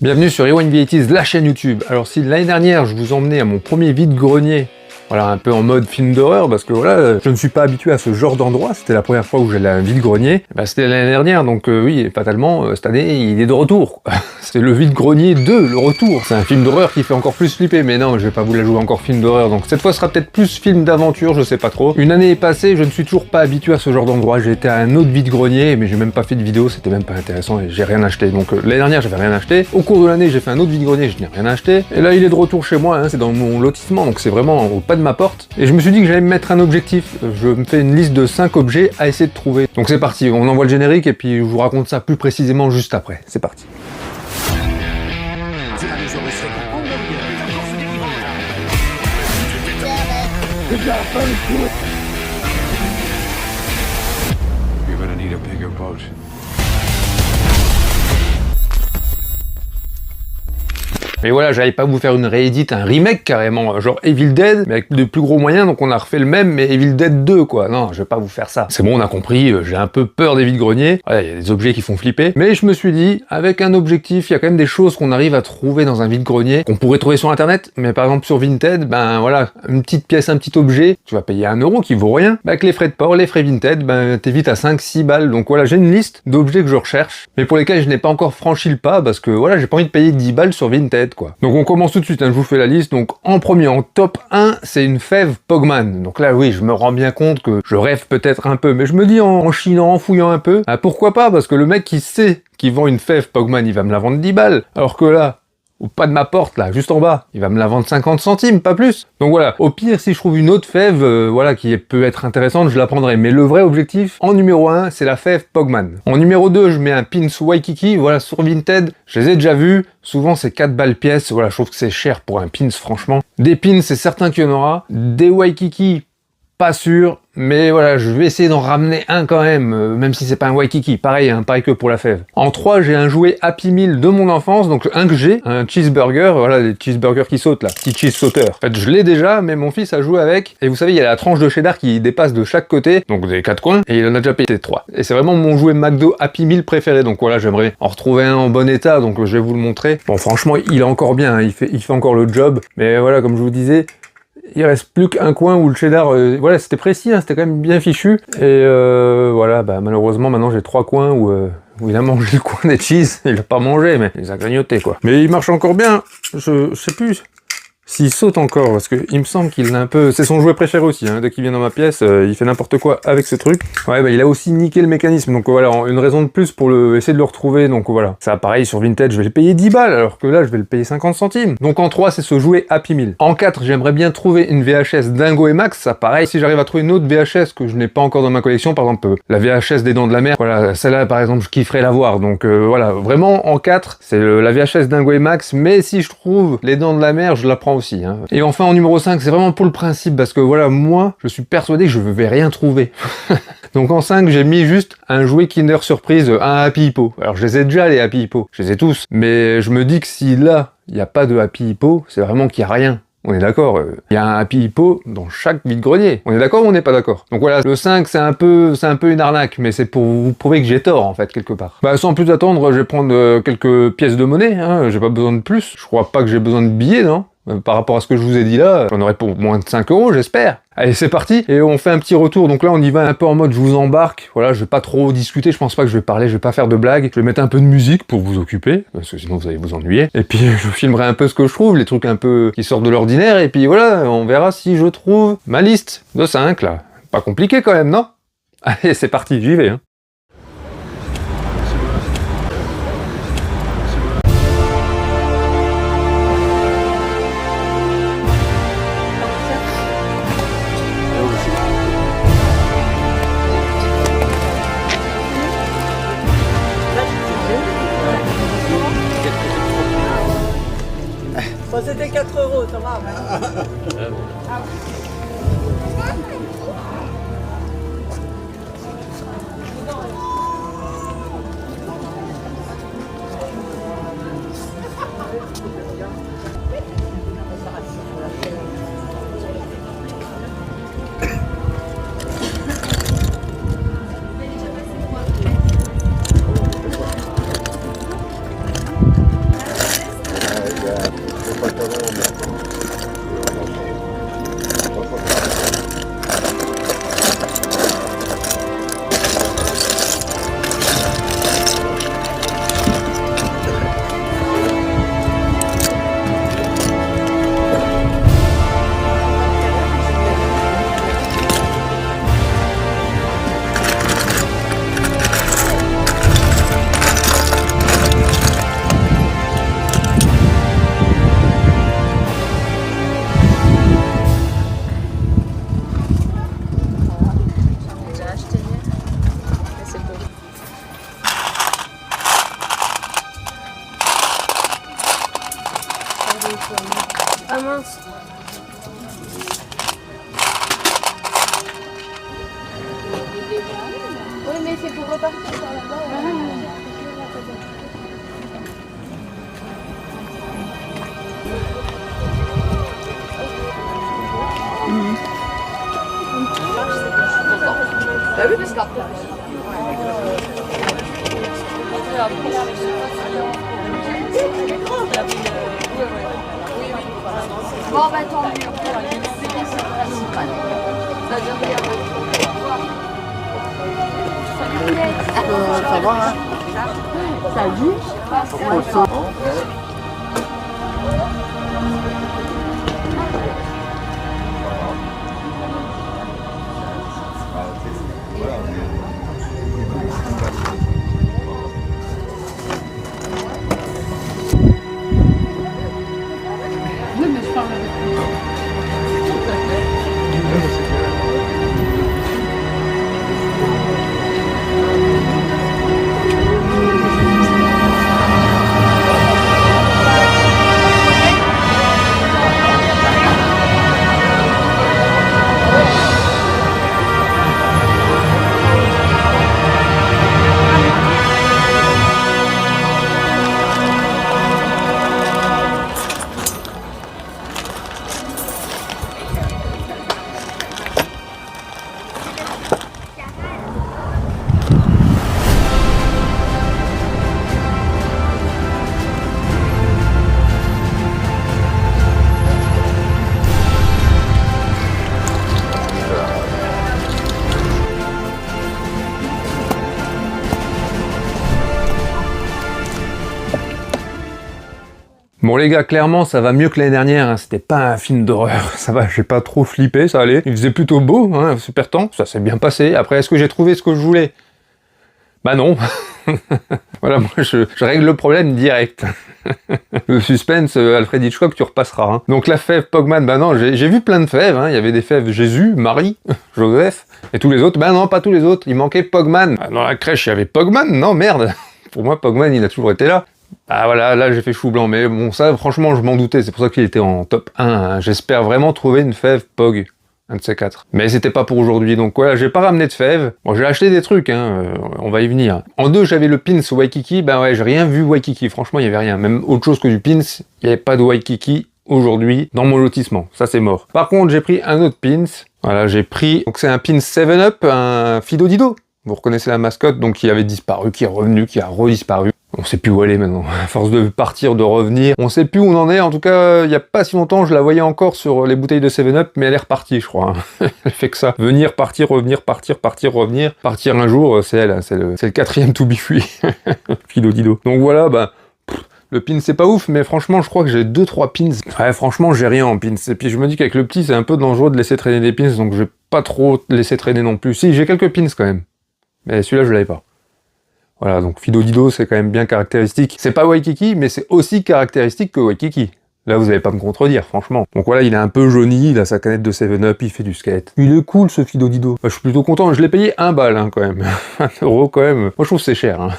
Bienvenue sur Rewind VIIIs, la chaîne YouTube. Alors si l'année dernière je vous emmenais à mon premier vide-grenier, voilà, un peu en mode film d'horreur, parce que voilà, je ne suis pas habitué à ce genre d'endroit, c'était la première fois où j'allais à un vide-grenier, bah, c'était l'année dernière, donc oui, fatalement, cette année, il est de retour. C'est le vide-grenier 2, le retour. C'est un film d'horreur qui fait encore plus flipper, mais non, je vais pas vous la jouer encore film d'horreur, donc cette fois ce sera peut-être plus film d'aventure, je sais pas trop. Une année est passée, je ne suis toujours pas habitué à ce genre d'endroit, j'ai été à un autre vide-grenier, mais j'ai même pas fait de vidéo, c'était même pas intéressant et j'ai rien acheté. Donc l'année dernière, j'avais rien acheté. Au cours de l'année, j'ai fait un autre vide-grenier, je n'ai rien acheté. Et là, il est de retour chez moi, hein, c'est dans mon lotissement, donc c'est vraiment au pas de ma porte. Et je me suis dit que j'allais me mettre un objectif. Je me fais une liste de 5 objets à essayer de trouver. Donc c'est parti, on envoie le générique et puis je vous raconte ça plus précisément juste après. C'est parti. You're gonna need a bigger boat. Mais voilà, j'allais pas vous faire une réédite, un remake carrément, genre Evil Dead, mais avec de plus gros moyens, donc on a refait le même, mais Evil Dead 2, quoi. Non, je vais pas vous faire ça. C'est bon, on a compris, j'ai un peu peur des vides-greniers. Voilà, il y a des objets qui font flipper. Mais je me suis dit, avec un objectif, il y a quand même des choses qu'on arrive à trouver dans un vide-grenier, qu'on pourrait trouver sur Internet, mais par exemple sur Vinted, ben voilà, une petite pièce, un petit objet, tu vas payer 1 € qui vaut rien. Ben, avec les frais de port, les frais Vinted, ben t'es vite à 5-6 balles. Donc voilà, j'ai une liste d'objets que je recherche, mais pour lesquels je n'ai pas encore franchi le pas, parce que voilà, j'ai pas envie de payer 10 balles sur Vinted, quoi. Donc on commence tout de suite, hein, je vous fais la liste. Donc en premier, en top 1, c'est une fève Pogman. Donc là oui, je me rends bien compte que je rêve peut-être un peu, mais je me dis en chinant, en fouillant un peu, ah, pourquoi pas, parce que le mec qui sait qu'il vend une fève Pogman, il va me la vendre 10 balles, alors que là, au pas de ma porte, là, juste en bas, il va me la vendre 50 centimes, pas plus. Donc voilà, au pire, si je trouve une autre fève, voilà, qui peut être intéressante, je la prendrai. Mais le vrai objectif, en numéro 1, c'est la fève Pogman. En numéro 2, je mets un pins Waikiki, voilà, sur Vinted, je les ai déjà vus. Souvent, c'est 4 balles pièce, voilà, je trouve que c'est cher pour un pins, franchement. Des pins, c'est certain qu'il y en aura. Des Waikiki, pas sûr, mais voilà, je vais essayer d'en ramener un quand même si c'est pas un Waikiki, pareil, hein, pareil que pour la fève. En 3, j'ai un jouet Happy Meal de mon enfance, donc un que j'ai, un cheeseburger, voilà, les cheeseburgers qui sautent là, petit cheese sauteur. En fait, je l'ai déjà, mais mon fils a joué avec, et vous savez, il y a la tranche de cheddar qui dépasse de chaque côté, donc des 4 coins, et il en a déjà payé 3. Et c'est vraiment mon jouet McDo Happy Meal préféré, donc voilà, j'aimerais en retrouver un en bon état, donc je vais vous le montrer. Bon, franchement, il est encore bien, hein, il fait encore le job, mais voilà, comme je vous disais, il reste plus qu'un coin où le cheddar, voilà, c'était précis, hein, c'était quand même bien fichu. Et voilà, bah, malheureusement, maintenant j'ai 3 coins où il a mangé le coin des cheese. Il a pas mangé, mais il les a grignotés, quoi. Mais il marche encore bien. Je sais plus s'il saute encore, parce que il me semble qu'il a un peu... C'est son jouet préféré aussi, hein. Dès qu'il vient dans ma pièce, il fait n'importe quoi avec ce truc. Ouais, bah il a aussi niqué le mécanisme, donc voilà, une raison de plus pour essayer de le retrouver, donc voilà. Ça, pareil, sur Vinted, je vais le payer 10 balles, alors que là, je vais le payer 50 centimes. Donc en 3, c'est ce jouet Happy Meal. En 4, j'aimerais bien trouver une VHS Dingo et Max, ça pareil, si j'arrive à trouver une autre VHS que je n'ai pas encore dans ma collection, par exemple, la VHS des Dents de la Mer, voilà, celle-là, par exemple, je kifferais l'avoir, donc voilà, vraiment, en 4, c'est la VHS Dingo et Max, mais si je trouve les Dents de la Mer, je la prends aussi, hein. Et enfin, en numéro 5, c'est vraiment pour le principe, parce que voilà, moi, je suis persuadé que je vais rien trouver. Donc en 5, j'ai mis juste un jouet Kinder Surprise, un Happy Hippo. Alors je les ai déjà, les Happy Hippo, je les ai tous, mais je me dis que si là, il n'y a pas de Happy Hippo, c'est vraiment qu'il n'y a rien. On est d'accord, il y a un Happy Hippo dans chaque vide-grenier. On est d'accord ou on n'est pas d'accord? Donc voilà, le 5, c'est un peu une arnaque, mais c'est pour vous prouver que j'ai tort, en fait, quelque part. Bah, sans plus attendre, je vais prendre quelques pièces de monnaie, hein, j'ai pas besoin de plus. Je crois pas que j'ai besoin de billets, non? Par rapport à ce que je vous ai dit là, j'en aurais pour moins de 5 €, j'espère. Allez, c'est parti, et on fait un petit retour. Donc là, on y va un peu en mode je vous embarque. Voilà, je vais pas trop discuter, je pense pas que je vais parler, je vais pas faire de blagues. Je vais mettre un peu de musique pour vous occuper, parce que sinon vous allez vous ennuyer. Et puis je filmerai un peu ce que je trouve, les trucs un peu qui sortent de l'ordinaire, et puis voilà, on verra si je trouve ma liste de 5 là. Pas compliqué quand même, non? Allez, c'est parti, j'y vais, hein. Bon, c'était 4 €, ça va. Ah mince. Oui, mais c'est pour repartir par là-bas. T'as vu parce qu'après. Bon, bah tant mieux. Ça va, hein? Salut. Bon les gars, clairement ça va mieux que l'année dernière, hein. C'était pas un film d'horreur, ça va, j'ai pas trop flippé, ça allait. Il faisait plutôt beau, hein, super temps, ça s'est bien passé. Après, est-ce que j'ai trouvé ce que je voulais? Bah non. Voilà, moi je règle le problème direct. Le suspense, Alfred Hitchcock, tu repasseras. Hein. Donc la fève Pogman, bah non, j'ai vu plein de fèves, hein. Il y avait des fèves Jésus, Marie, Joseph, et tous les autres. Bah non, pas tous les autres, il manquait Pogman. Dans la crèche, il y avait Pogman, non merde. Pour moi, Pogman, il a toujours été là. Ah voilà, là j'ai fait chou blanc, mais bon ça franchement je m'en doutais, c'est pour ça qu'il était en top 1, hein. J'espère vraiment trouver une fève Pog, un de ces quatre. Mais c'était pas pour aujourd'hui, donc voilà, j'ai pas ramené de fève. Bon, j'ai acheté des trucs, hein, on va y venir. En deux, j'avais le pins Waikiki, bah ouais, j'ai rien vu Waikiki, franchement il y avait rien, même autre chose que du pins, il y avait pas de Waikiki aujourd'hui dans mon lotissement, ça c'est mort. Par contre j'ai pris un autre pins, voilà j'ai pris, donc c'est un pins 7-Up, un Fido Dido. Vous reconnaissez la mascotte, donc qui avait disparu, qui est revenu, qui a redisparu. On sait plus où elle est maintenant. À force de partir, de revenir, on sait plus où on en est. En tout cas, il y a pas si longtemps, je la voyais encore sur les bouteilles de 7-Up, mais elle est repartie, je crois. Elle fait que ça. Venir, partir, revenir, partir, partir, revenir. Partir un jour, c'est elle. Hein. C'est le 4e to be free. Fido Dido. Donc voilà, bah... Le pin c'est pas ouf, mais franchement je crois que j'ai 2-3 pins. Ouais franchement j'ai rien en pins. Et puis je me dis qu'avec le petit c'est un peu dangereux de laisser traîner des pins, donc je vais pas trop laisser traîner non plus. Si, j'ai quelques pins quand même. Mais celui-là je l'avais pas. Voilà, donc Fido Dido c'est quand même bien caractéristique. C'est pas Waikiki, mais c'est aussi caractéristique que Waikiki. Là vous allez pas me contredire, franchement. Donc voilà, il est un peu jauni, il a sa canette de 7-Up, il fait du skate. Il est cool ce Fido Dido. Bah, je suis plutôt content, je l'ai payé 1 balle hein, quand même. 1 € quand même. Moi je trouve que c'est cher hein,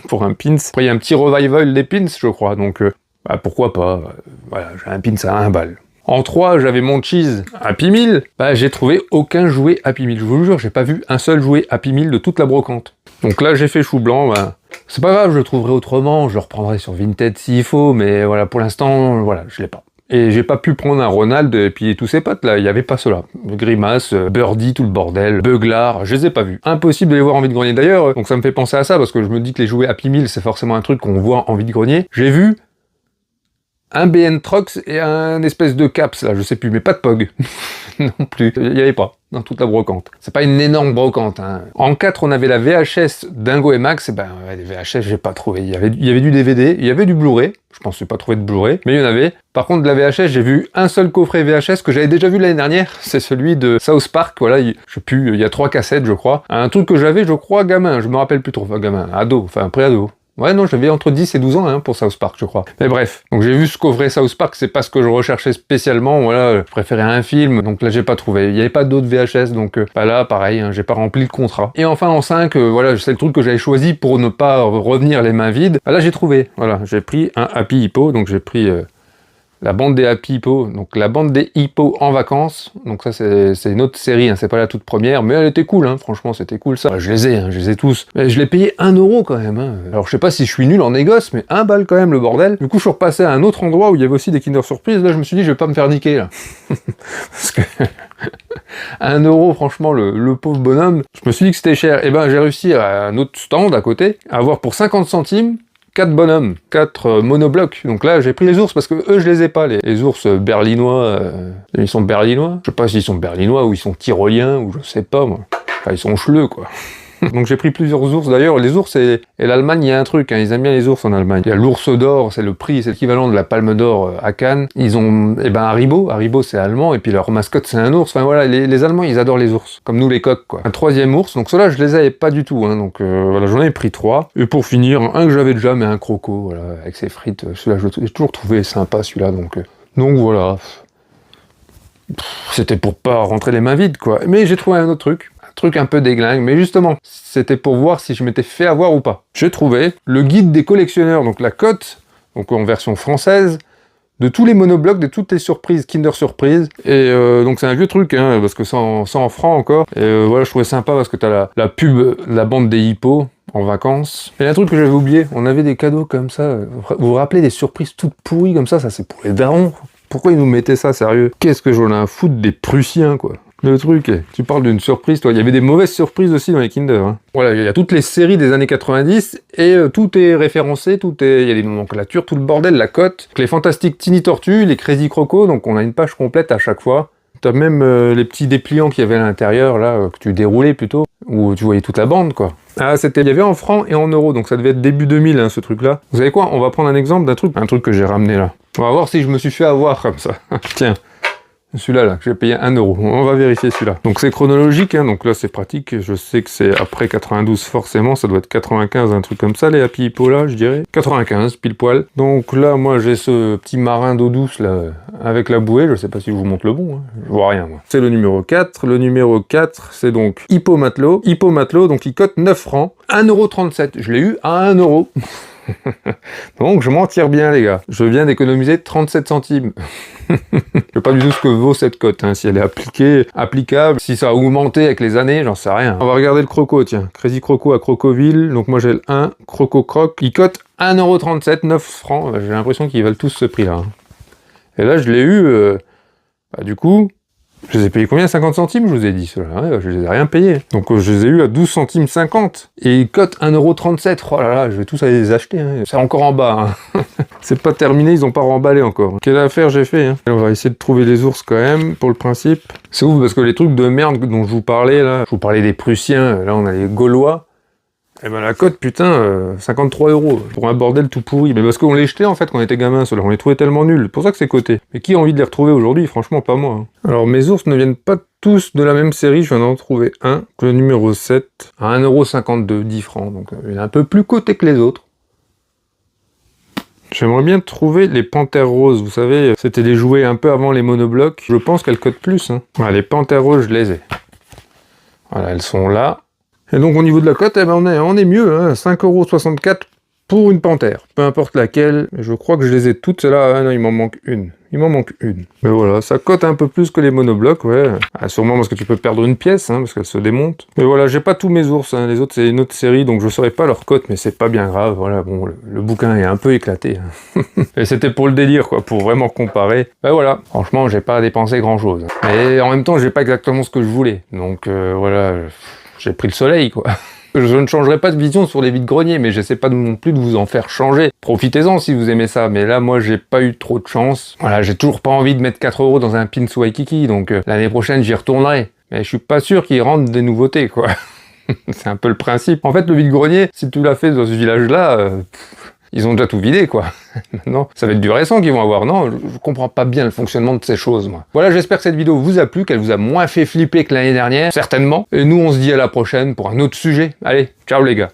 pour un pins. Après il y a un petit revival des pins je crois, donc bah, pourquoi pas. Voilà, j'ai un pins à 1 balle. En 3, j'avais mon cheese Happy Meal. Bah, j'ai trouvé aucun jouet Happy Meal. Je vous le jure, j'ai pas vu un seul jouet Happy Meal de toute la brocante. Donc là, j'ai fait chou blanc. Bah, c'est pas grave, je le trouverai autrement. Je le reprendrai sur Vinted s'il faut. Mais voilà, pour l'instant, voilà, je l'ai pas. Et j'ai pas pu prendre un Ronald et puis tous ses potes là, il y avait pas cela. Grimace, Birdie, tout le bordel, Beuglar, je les ai pas vus. Impossible de les voir en vide-grenier d'ailleurs, donc ça me fait penser à ça parce que je me dis que les jouets Happy Meal c'est forcément un truc qu'on voit en vide-grenier. J'ai vu un BN Trox et un espèce de Caps là, je sais plus, mais pas de Pog. Non plus, il y avait pas dans toute la brocante. C'est pas une énorme brocante. Hein. En 4, on avait la VHS Dingo et Max, et ben ouais, les VHS j'ai pas trouvé. Il y avait du DVD, il y avait du Blu-ray, je pense que j'ai pas trouvé de Blu-ray, mais il y en avait. Par contre de la VHS, j'ai vu un seul coffret VHS que j'avais déjà vu l'année dernière, c'est celui de South Park, voilà, je sais plus, il y a 3 cassettes je crois. Un truc que j'avais, je crois, gamin, je me rappelle plus trop, enfin gamin, ado, enfin pré-ado. Ouais, non, j'avais entre 10 et 12 ans hein, pour South Park, je crois. Mais bref, donc j'ai vu ce coffret South Park, c'est pas ce que je recherchais spécialement, voilà, je préférais un film, donc là j'ai pas trouvé. Il y avait pas d'autres VHS, donc bah là, pareil, hein, j'ai pas rempli le contrat. Et enfin, en 5, voilà, c'est le truc que j'avais choisi pour ne pas revenir les mains vides. Bah là, j'ai trouvé, voilà, j'ai pris un Happy Hippo, donc j'ai pris La bande des Happy Hippo, donc la bande des hippos en vacances. Donc ça c'est une autre série, hein, c'est pas la toute première, mais elle était cool, hein, franchement c'était cool ça. Je les ai tous. Mais je l'ai payé 1 euro quand même. Hein. Alors je sais pas si je suis nul en négoce, mais 1 balle quand même le bordel. Du coup je suis repassé à un autre endroit où il y avait aussi des Kinder Surprise. Là je me suis dit je vais pas me faire niquer là. Parce que 1 euro franchement le pauvre bonhomme. Je me suis dit que c'était cher. Et ben j'ai réussi à un autre stand à côté à avoir pour 50 centimes 4 bonhommes, 4 monoblocs. Donc là, j'ai pris les ours parce que eux, je les ai pas. Les ours berlinois, ils sont berlinois. Je sais pas s'ils sont berlinois ou ils sont tyroliens ou je sais pas moi. Enfin, ils sont cheleux quoi. Donc j'ai pris plusieurs ours. D'ailleurs, les ours et l'Allemagne, il y a un truc, hein, ils aiment bien les ours en Allemagne. Il y a l'ours d'or, c'est le prix, c'est l'équivalent de la palme d'or à Cannes. Ils ont, Haribo c'est allemand, et puis leur mascotte c'est un ours. Enfin voilà, les Allemands ils adorent les ours, comme nous les coqs quoi. Un 3e ours, donc ceux-là je les avais pas du tout, hein, donc voilà, j'en avais pris 3. Et pour finir, un que j'avais déjà, mais un croco, voilà, avec ses frites. Celui-là, j'ai toujours trouvé sympa celui-là, donc voilà. C'était pour pas rentrer les mains vides quoi. Mais j'ai trouvé un autre truc un peu déglingue, mais justement, c'était pour voir si je m'étais fait avoir ou pas. J'ai trouvé le guide des collectionneurs, donc la cote, donc en version française, de tous les monoblocs, de toutes les surprises, Kinder Surprise, et donc c'est un vieux truc, hein, parce que c'est en francs encore, et voilà, je trouvais sympa parce que t'as la pub, la bande des hippos, en vacances. Et un truc que j'avais oublié, on avait des cadeaux comme ça, vous vous rappelez des surprises toutes pourries comme ça c'est pour les darons. Pourquoi ils nous mettaient ça, sérieux? Qu'est-ce que j'en ai à foutre des Prussiens, quoi. Le truc, tu parles d'une surprise, toi. Il y avait des mauvaises surprises aussi dans les Kinder. Hein. Voilà, il y a toutes les séries des années 90 et tout est référencé, il y a des nomenclatures, tout le bordel, la cote. Les fantastiques Tiny Tortues, les Crazy Croco, donc on a une page complète à chaque fois. T'as même les petits dépliants qu'il y avait à l'intérieur, là, que tu déroulais plutôt, où tu voyais toute la bande, quoi. Ah, il y avait en francs et en euros, donc ça devait être début 2000, hein, ce truc-là. Vous savez quoi? On va prendre un exemple d'un truc que j'ai ramené là. On va voir si je me suis fait avoir comme ça. Tiens. Celui-là, là, que j'ai payé 1 euro. On va vérifier celui-là. Donc c'est chronologique, hein, donc là c'est pratique. Je sais que c'est après 92 forcément, ça doit être 95, un truc comme ça, les Happy Hippo là, je dirais. 95, pile poil. Donc là, moi j'ai ce petit marin d'eau douce là, avec la bouée, je sais pas si je vous montre le bon, hein. Je vois rien moi. C'est le numéro 4. Le numéro 4, c'est donc Hippo Matelot. Hippo Matelot, donc il cote 9 francs. 1,37 €. Je l'ai eu à 1 euro. Donc je m'en tire bien les gars. Je viens d'économiser 37 centimes. Je sais pas du tout ce que vaut cette cote, hein, si elle est applicable, si ça a augmenté avec les années, j'en sais rien. On va regarder le croco, tiens. Crazy Croco à Crocoville, donc moi j'ai le 1, Croco Croc, il cote 1,37 €, 9 francs. J'ai l'impression qu'ils valent tous ce prix là. Et là je l'ai eu, du coup, je les ai payés combien? 50 centimes, je vous ai dit, ceux-là. Ouais, je les ai rien payés. Donc je les ai eu à 12 centimes 50. Et ils cotent 1,37 €. Oh là là, je vais tous aller les acheter. Hein. C'est encore en bas. Hein. C'est pas terminé, ils ont pas remballé encore. Quelle affaire j'ai fait, hein. Et on va essayer de trouver les ours quand même, pour le principe. C'est ouf, parce que les trucs de merde dont je vous parlais, là, je vous parlais des Prussiens, là on a les Gaulois. Et ben la cote, putain, 53 € pour un bordel tout pourri. Mais parce qu'on les jetait en fait quand on était gamin, ceux-là, on les trouvait tellement nuls. C'est pour ça que c'est coté. Mais qui a envie de les retrouver aujourd'hui? Franchement, pas moi. Hein. Alors mes ours ne viennent pas tous de la même série, je viens d'en trouver un, le numéro 7, à 1,52 €, 10 francs. Donc il est un peu plus coté que les autres. J'aimerais bien trouver les panthères roses, vous savez, c'était des jouets un peu avant les monoblocs. Je pense qu'elles cotent plus. Hein. Voilà, les panthères roses, je les ai. Voilà, elles sont là. Et donc au niveau de la cote, eh ben, on est mieux, hein, 5,64 € pour une panthère. Peu importe laquelle, je crois que je les ai toutes, celles-là, ah non, il m'en manque une. Il m'en manque une. Mais voilà, ça cote un peu plus que les monoblocs, ouais. Ah, sûrement parce que tu peux perdre une pièce, hein, parce qu'elle se démonte. Mais voilà, j'ai pas tous mes ours, hein. Les autres c'est une autre série, donc je saurais pas leur cote, mais c'est pas bien grave. Voilà, bon, le bouquin est un peu éclaté. Hein. Et c'était pour le délire, quoi, pour vraiment comparer. Ben voilà, franchement, j'ai pas dépensé grand-chose. Mais en même temps, j'ai pas exactement ce que je voulais. Donc voilà, j'ai pris le soleil, quoi. Je ne changerai pas de vision sur les vides-greniers, mais j'essaie pas non plus de vous en faire changer. Profitez-en si vous aimez ça, mais là, moi, j'ai pas eu trop de chance. Voilà, j'ai toujours pas envie de mettre 4 € dans un pins Waikiki, donc l'année prochaine, j'y retournerai. Mais je suis pas sûr qu'ils rentrent des nouveautés, quoi. C'est un peu le principe. En fait, le vide-grenier, si tu l'as fait dans ce village-là, ils ont déjà tout vidé, quoi. Maintenant, ça va être du récent qu'ils vont avoir. Non, je comprends pas bien le fonctionnement de ces choses, moi. Voilà, j'espère que cette vidéo vous a plu, qu'elle vous a moins fait flipper que l'année dernière, certainement. Et nous, on se dit à la prochaine pour un autre sujet. Allez, ciao les gars.